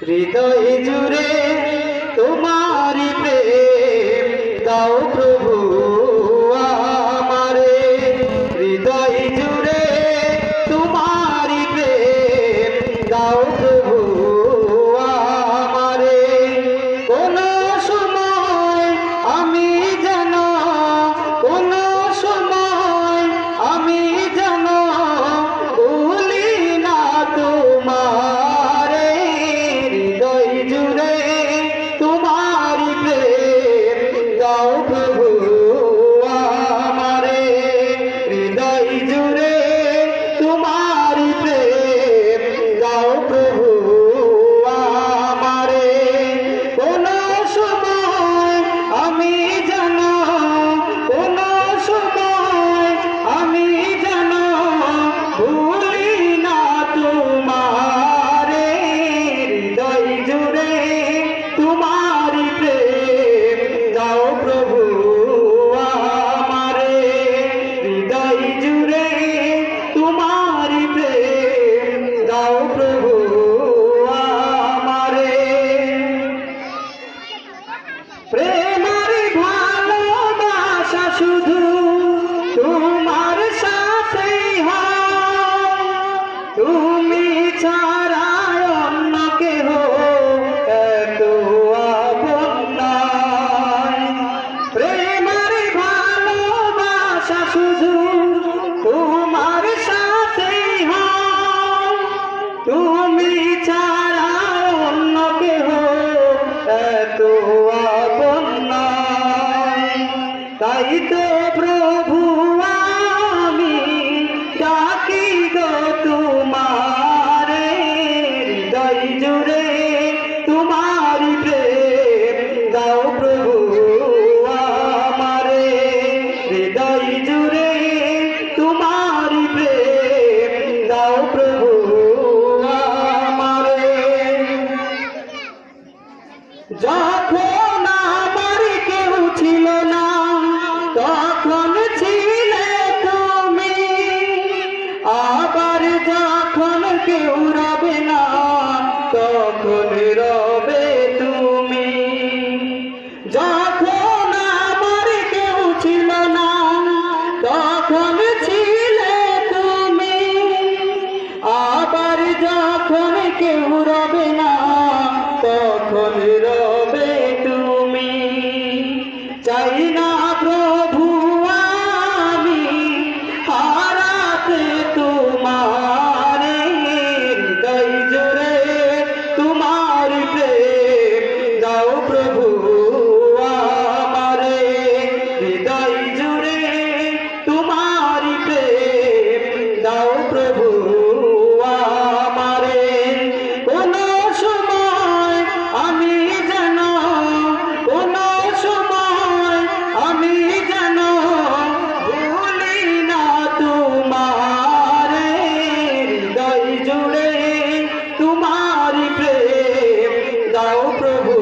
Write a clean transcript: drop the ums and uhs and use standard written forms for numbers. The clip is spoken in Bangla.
হৃদয় জুড়ে তোমারি প্রেম দাও প্রভু আমারে। হৃদয় জুড়ে তোমারি প্রেম দাও প্রভু আমারে। কোন সময় আমি যেন কোন সময় আমি যেন ভুলি না তোমারে। হৃদয় জুড়ে তোমারি প্রেম দাও প্রভু আমারে। হৃদয় জুড়ে তোমারি প্রেম দাও প্রভু আমারে। কোন সময় আমি যেন কোন সময় আমি যেন ভুলি না তোমারে। হৃদয় জুড়ে তোমারি প্রেম দাও প্রভু আমারে। হৃদয় জুড়ে তোমারি প্রেম দাও প্রভু আমারে। প্রেমের ভালোবাসা শুধু তোমার সাথেই হয়, তুমি ছাড়া অন্য কেহ এত আপন নয়। প্রেমের ভালোবাসা শুধু তোমার সাথেই হয়, তুমি ছাড়া অন্য কেহ এত আপন নয়। তাই তো প্রভু আমি ডাকি গো তোমারে। হৃদয় জুড়ে তোমারি প্রেম দাও প্রভু আমারে। হৃদয় জুড়ে তোমারি প্রেম দাও প্রভু আমারে। যখন আমার কেউ ছিল না তখন ছিলে তুমি, আবার যখন কেউ রবে না তখন রবে তুমি। যখন আমার কেউ ছিল না তখন ছিলে তুমি, আবার যখন কেউ রবে না তখন রবে তুমি। চাই না প্রভু আমি হারাতে তোমারে। হৃদয় জুড়ে তোমার প্রেম দাও প্রভু আমারে। হৃদয় জুড়ে তোমার প্রেম দাও প্রভু আমারে। কোন সময় আমি যেন কোন সময় আমি যেন ভুলি না তোমারে। হৃদয় জুড়ে তোমারি প্রেম দাও প্রভু